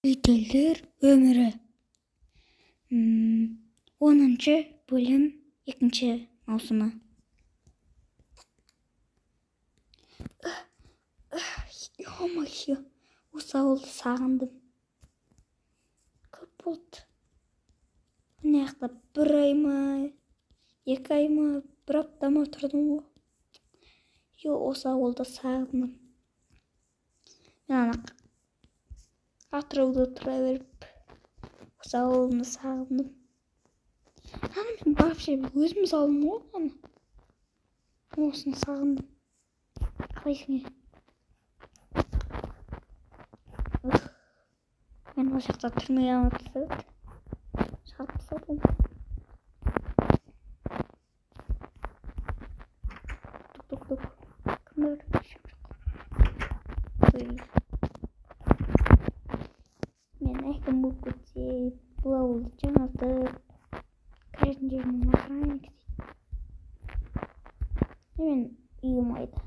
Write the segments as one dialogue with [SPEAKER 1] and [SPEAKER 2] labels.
[SPEAKER 1] Жителдер өмірі. 10-шы бөлім 2-ші маусымы. Ё-моё, осы ауылды сағындым. Көп болды. Мына жақта 1 ай ма, 2 ай ма, 1 апта ма тұрдым ғой. Осы ауылды сағындым. Мен ана Атырауда тұра беріп, осы ауылды сағындым. Мен вообще өзім салдым ғой ана. Осыны сағындым. Қалайсың? Мен ол жақта түрмеге алмапсыз. Шығарып салдым. Тук-тук-тук. Кімдер көршім жоқ. Мен әкім болып кетсе, бұл ауылды жаңартып, кіретін жерінен охранник дейді. Мен үйім айда.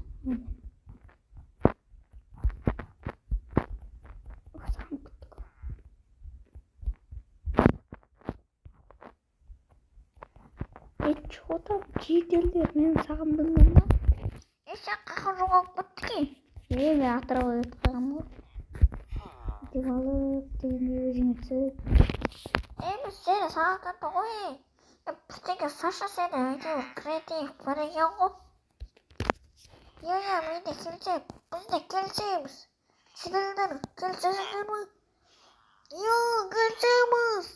[SPEAKER 1] Чего там жителдер мен сағындым ба? Жаққа жоғалып кетті ке. Мен Атырауға кетіп қалғам ғой. Деп алып, дегенде өзіңе түсіп. Біз сені сағындырды ғой. Бірдеңе Саша сені әйтеуір кіретейік бареген ғой. Мен де келсем, біз де келсеміз. Сендер келсеңдер ме? Келсеміз.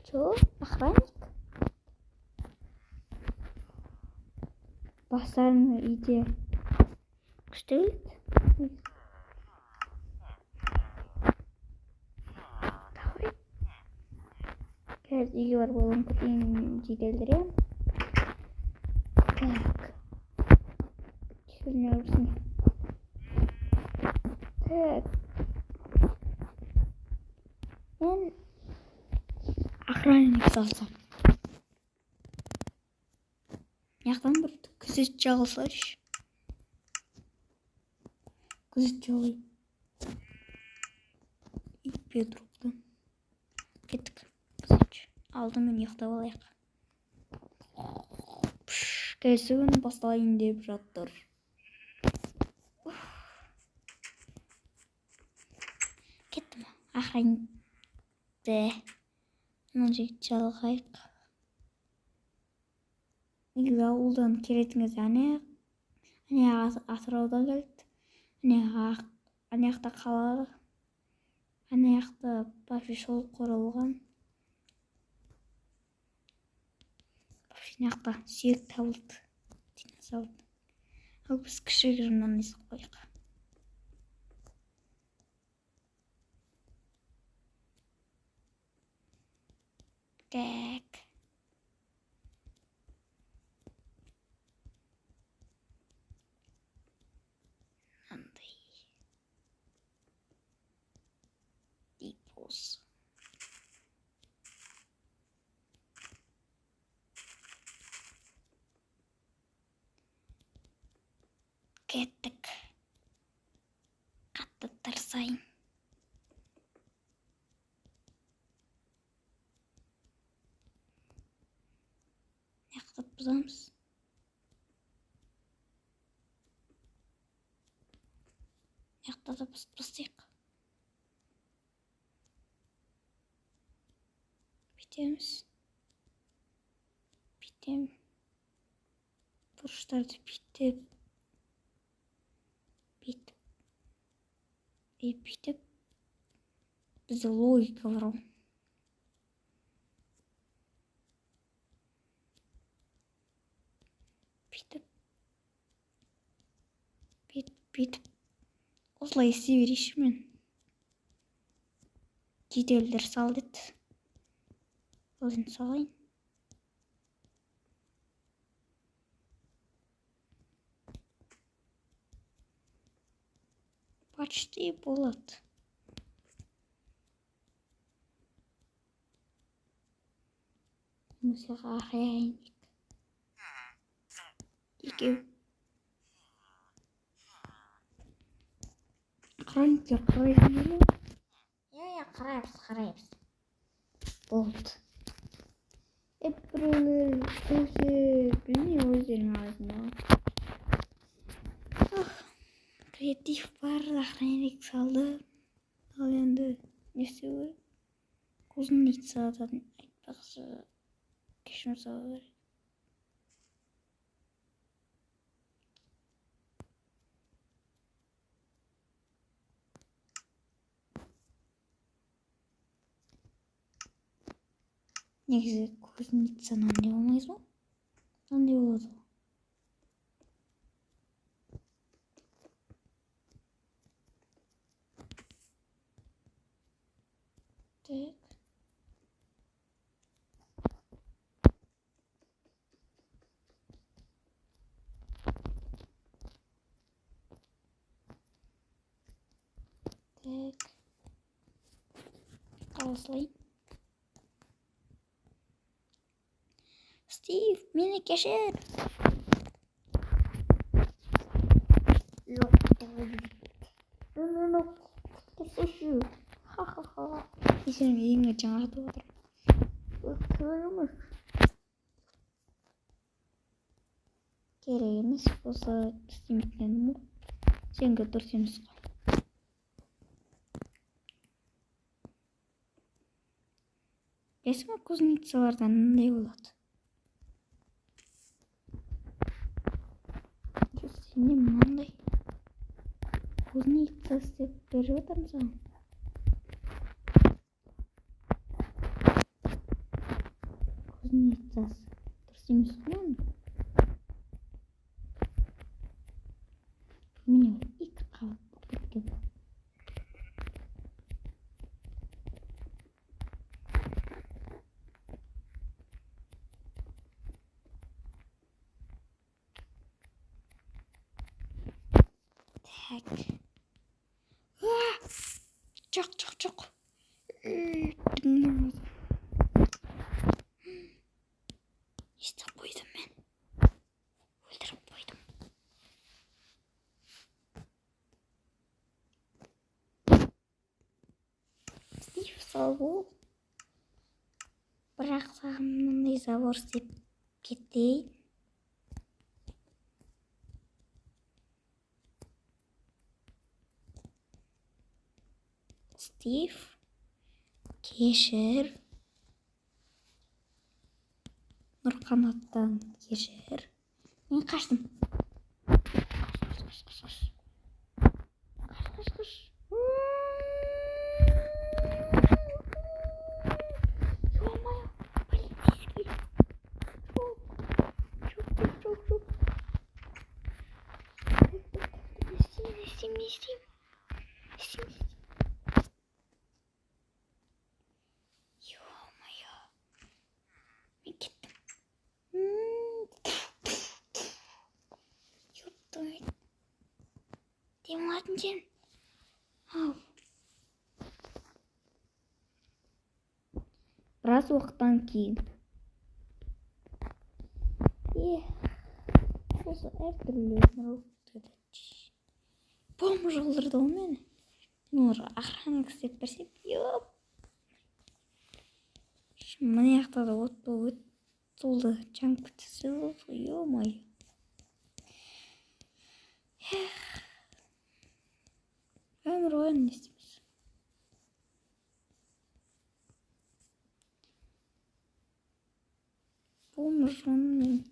[SPEAKER 1] Чо? Охранник? Бастарының үйде күшті өлді. Давай. Қазір үйге барып ойланып кетейін, жеделдірем. Так. Шөліне өрсін. Так. Мен охранник салсам. Яқтан бір күзет жағылсайшы. Күзет жағылай. Иппе тұрыптан. Кеттік. Күзет. Алдымен яқтап алайық. Кәсігін басталайын деп жаттыр. Кеттім. Охранникті. Мына жігіт жалғайық. Егер ауылдан келетіңіз әне Атырауда келді. Әне жақта қалады. Әне жақта бафешол құрылған. Әне жақта сүйек табылды. Ал біз кішігірімнен есі қойық. Так. Кеттік. Қатты тырсайын. Яқтап бұзамыз. Яқтада бұзбастайық. Бітеміз. Бітем. Бұрыштарды бітеп. Бітіп. Бізді логика бар. Бітіп. Осылай істей берейші мен. Жеделдер сал деді. Өзін салайын. Почти болады. Мысыға охранник. Екеу. Охранниктер қалай жөнеледі? қараймыз. Болды. Біреулер білмеймін өздерің арасында. Креатив бар, охранник салды. Ал енді не істеу керек? Кузнецадан айтпақшы кешірім сұрау керек. Негізі кузнецадан не болмайыз ба? Қандай болады? Так. Так. Қаласылай. Стив, мені кешір. Жоқ, құтқаршы. Ха-ха-ха. Сен үйіңе жаңартып отыр. Көріміз. Керек емес болса істемейтін ме? Сенге дұрыс емес қой. Білесің бе, кузнецалардан мындай болады. Сене мынандай кузнеца істеп беріп отырмын саған. Кузнецасы дұрыс емес қой. Міне екі қабат болып кеткен. Так. Жоқ. Естіп қойдым мен. Өлтіріп қойдым. Стив салу. Бірақ саған мындай забор істеп кетейін. Стив, кешір. Нұрқанаттан кешір. Мен қаштым. Қаш. Ё-моё, полицейский. Жоқ. Не істеймін. Ё-моё. Мен кеттім. Ёптай. Демалатын сен. Ау. Біраз уақыттан кейін. Осы әртүрлі бомб жолдырды ол мені. Олар охранник істеп берсем, ёп. Мына жақта да от болып толды. Жанып кетсе болды, ё-моё. Өмір ойын не істейміз? Бомб жолмен